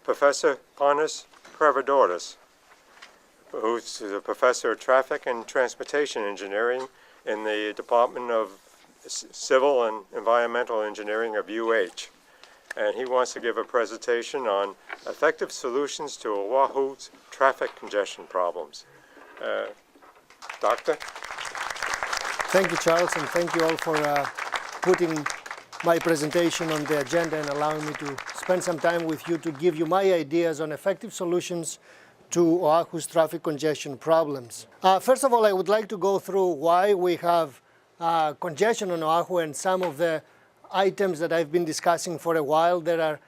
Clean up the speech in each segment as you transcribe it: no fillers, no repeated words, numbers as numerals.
Professor Panos Prevedouros, who's a professor of traffic and transportation engineering in the Department of Civil and Environmental Engineering of UH. And he wants to give a presentation on effective solutions to Oahu's traffic congestion problems. Doctor? Thank you, Charles, and thank you all for putting my presentation on the agenda and allowing me to spend some time with you to give you my ideas on effective solutions to Oahu's traffic congestion problems. First of all, I would like to go through why we have congestion on Oahu and some of the items that I've been discussing for a while. There are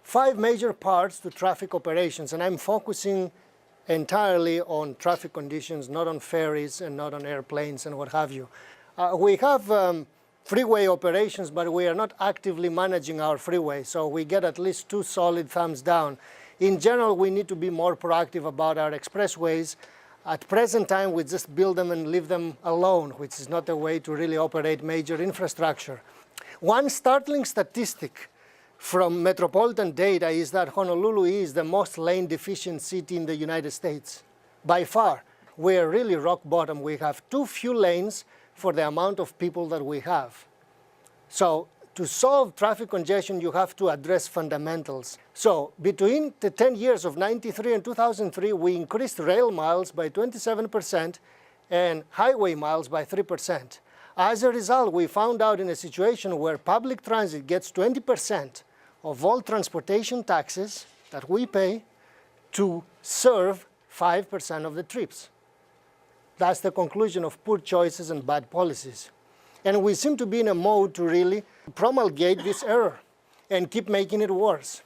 5 major parts to traffic operations, and I'm focusing entirely on traffic conditions, not on ferries and not on airplanes and what have you. We have freeway operations, but we are not actively managing our freeway, so we get at least 2 solid thumbs down. In general, we need to be more proactive about our expressways. At present time, we just build them and leave them alone, which is not a way to really operate major infrastructure. One startling statistic from metropolitan data is that Honolulu is the most lane-deficient city in the United States. By far, we're really rock bottom. We have too few lanes for the amount of people that we have. So to solve traffic congestion, you have to address fundamentals. So between the 10 years of 93 and 2003, we increased rail miles by 27% and highway miles by 3%. As a result, we found out in a situation where public transit gets 20% of all transportation taxes that we pay to serve 5% of the trips. That's the conclusion of poor choices and bad policies. And we seem to be in a mode to really promulgate this error and keep making it worse.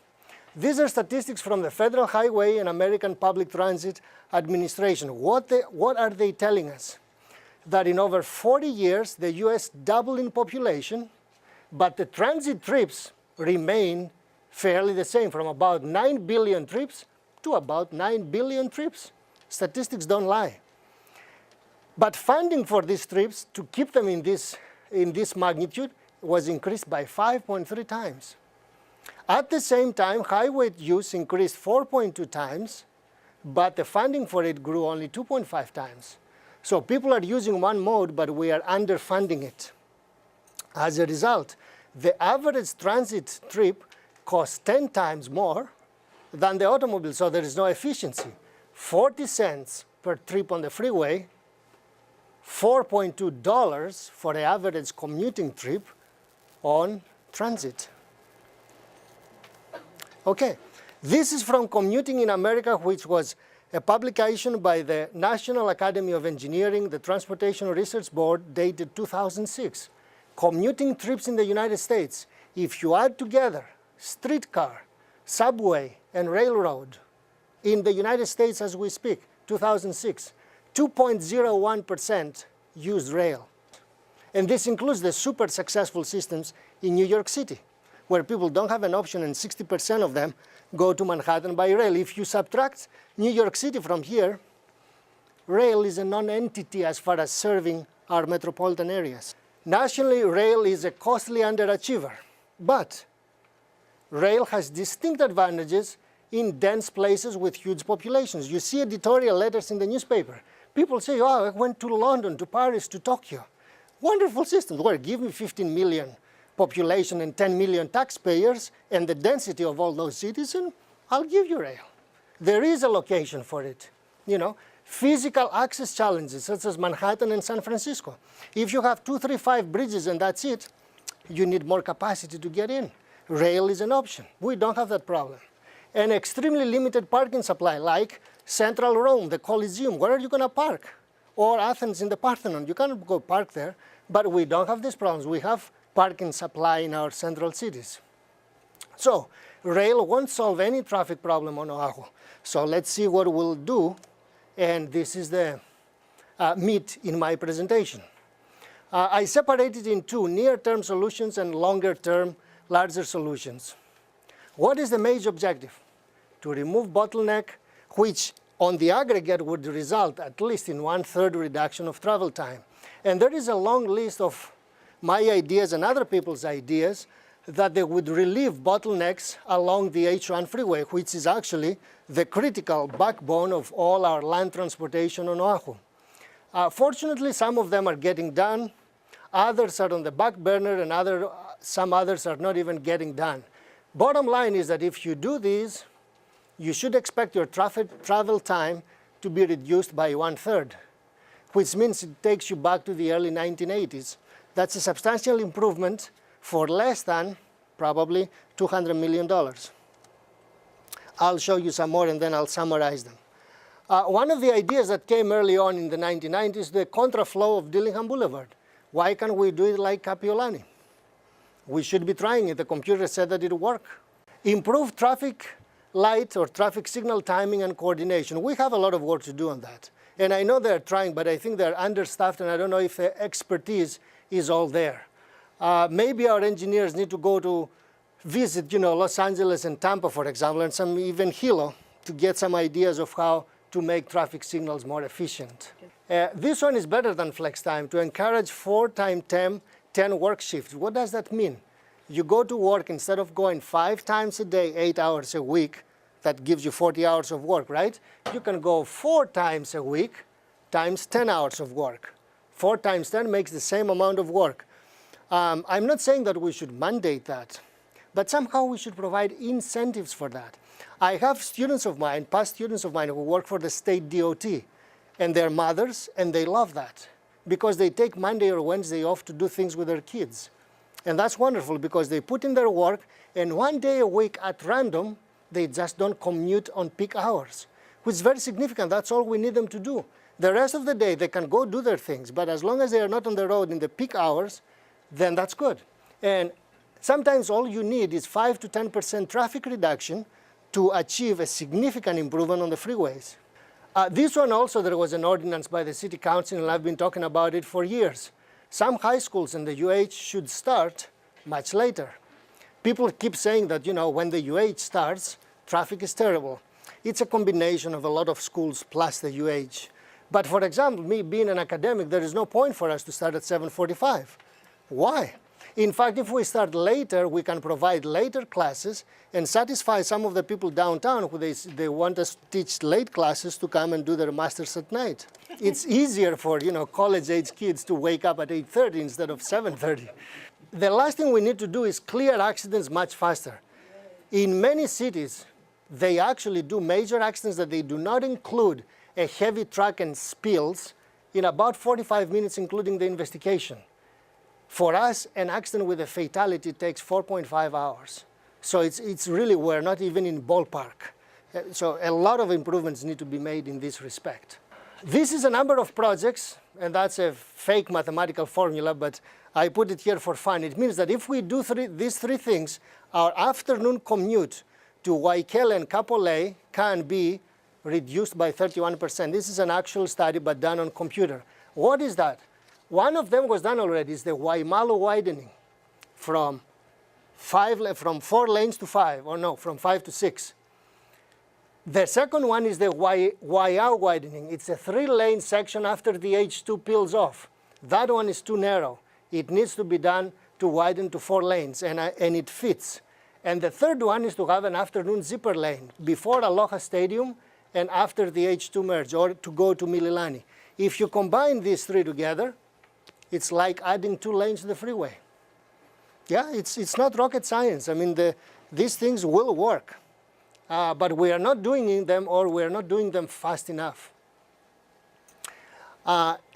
These are statistics from the Federal Highway and American Public Transit Administration. What are they telling us? That in over 40 years, the US doubled in population, but the transit trips remain fairly the same, from about 9 billion trips to about 9 billion trips. Statistics don't lie. But funding for these trips, to keep them in this magnitude, was increased by 5.3 times. At the same time, highway use increased 4.2 times, but the funding for it grew only 2.5 times. So people are using one mode, but we are underfunding it. As a result, the average transit trip costs 10 times more than the automobile, so there is no efficiency. 40 cents per trip on the freeway, $4.2 for the average commuting trip on transit. Okay, this is from Commuting in America, which was a publication by the National Academy of Engineering, the Transportation Research Board, dated 2006. Commuting trips in the United States, if you add together streetcar, subway, and railroad in the United States as we speak, 2006, 2.01% use rail. And this includes the super successful systems in New York City, where people don't have an option and 60% of them go to Manhattan by rail. If you subtract New York City from here, rail is a non-entity as far as serving our metropolitan areas. Nationally, rail is a costly underachiever, but rail has distinct advantages in dense places with huge populations. You see editorial letters in the newspaper. People say, oh, I went to London, to Paris, to Tokyo. Wonderful systems. Well, give me 15 million population and 10 million taxpayers and the density of all those cities, and I'll give you rail. There is a location for it. You know, physical access challenges such as Manhattan and San Francisco. If you have 2, 3, 5 bridges and that's it, you need more capacity to get in. Rail is an option. We don't have that problem. An extremely limited parking supply, like Central Rome, the Coliseum. Where are you going to park? Or Athens in the Parthenon. You cannot go park there, but we don't have these problems. We have parking supply in our central cities. So rail won't solve any traffic problem on Oahu. So let's see what we'll do. And this is the meat in my presentation. I separated in 2, near-term solutions and longer-term, larger solutions. What is the major objective? To remove bottleneck, which on the aggregate would result at least in 1/3 reduction of travel time. And there is a long list of my ideas and other people's ideas that they would relieve bottlenecks along the H1 freeway, which is actually the critical backbone of all our land transportation on Oahu. Fortunately, some of them are getting done. Others are on the back burner, and some others are not even getting done. Bottom line is that if you do these, you should expect your travel time to be reduced by 1/3, which means it takes you back to the early 1980s. That's a substantial improvement for less than probably $200 million. I'll show you some more and then I'll summarize them. One of the ideas that came early on in the 1990s, the contraflow of Dillingham Boulevard. Why can't we do it like Kapiolani? We should be trying it. The computer said that it would work. Improve traffic light or traffic signal timing and coordination. We have a lot of work to do on that. And I know they're trying, but I think they're understaffed, and I don't know if the expertise is all there. Maybe our engineers need to go to visit, Los Angeles and Tampa, for example, and even Hilo, to get some ideas of how to make traffic signals more efficient. This one is better than flex time, to encourage 4 times 10 work shifts. What does that mean? You go to work, instead of going 5 times a day, 8 hours a week, that gives you 40 hours of work, right? You can go 4 times a week times 10 hours of work. 4 times 10 makes the same amount of work. I'm not saying that we should mandate that, but somehow we should provide incentives for that. I have students of mine, past students of mine, who work for the state DOT, and they're mothers, and they love that because they take Monday or Wednesday off to do things with their kids. And that's wonderful because they put in their work, and 1 day a week at random, they just don't commute on peak hours, which is very significant. That's all we need them to do. The rest of the day, they can go do their things, but as long as they are not on the road in the peak hours, then that's good. And sometimes all you need is 5 to 10% traffic reduction to achieve a significant improvement on the freeways. This one also, there was an ordinance by the City Council, and I've been talking about it for years. Some high schools in the UH should start much later. People keep saying that, when the UH starts, traffic is terrible. It's a combination of a lot of schools plus the UH. But for example, me being an academic, there is no point for us to start at 7:45. Why? In fact, if we start later, we can provide later classes and satisfy some of the people downtown who they want us to teach late classes to come and do their masters at night. It's easier for college-age kids to wake up at 8:30 instead of 7:30. The last thing we need to do is clear accidents much faster. In many cities, they actually do major accidents that they do not include a heavy truck and spills in about 45 minutes, including the investigation. For us, an accident with a fatality takes 4.5 hours. So it's really, we're not even in ballpark. So a lot of improvements need to be made in this respect. This is a number of projects, and that's a fake mathematical formula, but I put it here for fun. It means that if we do these 3 things, our afternoon commute to Waikele and Kapolei can be reduced by 31%. This is an actual study, but done on computer. What is that? One of them was done already, is the Waimalu widening from 4 lanes to 5, or no, from 5 to 6. The second one is the Waiau widening. It's a 3-lane section after the H2 peels off. That one is too narrow. It needs to be done to widen to 4 lanes, and it fits. And the third one is to have an afternoon zipper lane before Aloha Stadium and after the H2 merge, or to go to Mililani. If you combine these 3 together, it's like adding 2 lanes to the freeway. Yeah, it's not rocket science. I mean, these things will work. But we are not doing them, or we are not doing them fast enough.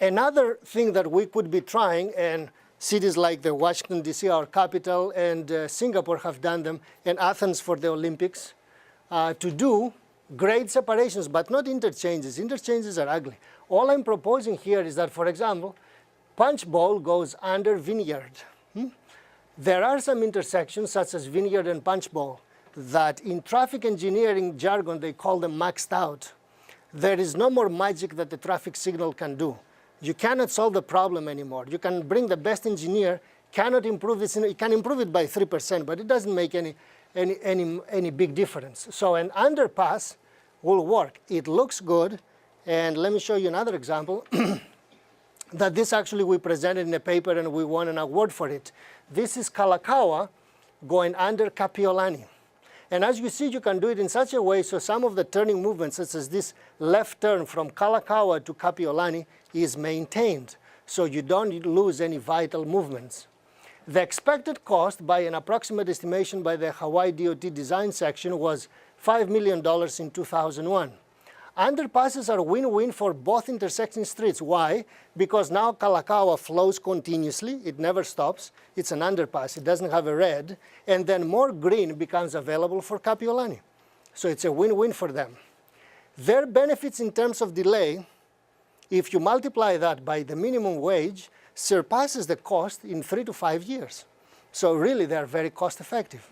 Another thing that we could be trying, and cities like the Washington, D.C., our capital, and Singapore have done them, and Athens for the Olympics, to do grade separations, but not interchanges. Interchanges are ugly. All I'm proposing here is that, for example, Punch Bowl goes under Vineyard. There are some intersections, such as Vineyard and Punch Bowl, that in traffic engineering jargon, they call them maxed out. There is no more magic that the traffic signal can do. You cannot solve the problem anymore. You can bring the best engineer, cannot improve this. You can improve it by 3%, but it doesn't make any big difference. So an underpass will work. It looks good. And let me show you another example that this actually we presented in a paper and we won an award for it. This is Kalakaua, going under Kapiolani. And as you see, you can do it in such a way so some of the turning movements, such as this left turn from Kalakaua to Kapiolani, is maintained, so you don't lose any vital movements. The expected cost by an approximate estimation by the Hawaii DOT design section was $5 million in 2001. Underpasses are win-win for both intersecting streets. Why? Because now Kalakaua flows continuously, it never stops, it's an underpass, it doesn't have a red, and then more green becomes available for Kapiolani. So it's a win-win for them. Their benefits in terms of delay, if you multiply that by the minimum wage, surpasses the cost in 3 to 5 years. So really they are very cost effective.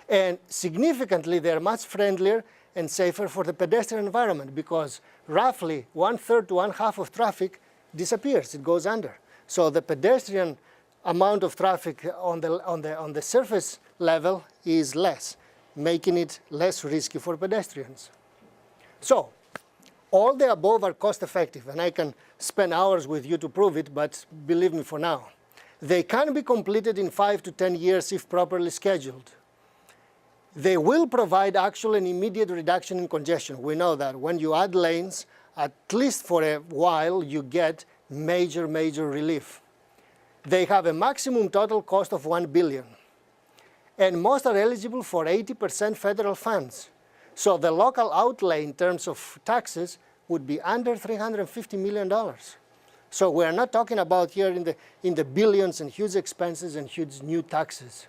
And significantly they are much friendlier and safer for the pedestrian environment because roughly 1/3 to 1/2 of traffic disappears, it goes under. So the pedestrian amount of traffic on the surface level is less, making it less risky for pedestrians. So all the above are cost effective, and I can spend hours with you to prove it, but believe me for now. They can be completed in 5 to 10 years if properly scheduled. They will provide actual and immediate reduction in congestion. We know that when you add lanes, at least for a while, you get major relief. They have a maximum total cost of $1 billion. And most are eligible for 80% federal funds. So the local outlay in terms of taxes would be under $350 million. So we're not talking about here in the billions and huge expenses and huge new taxes.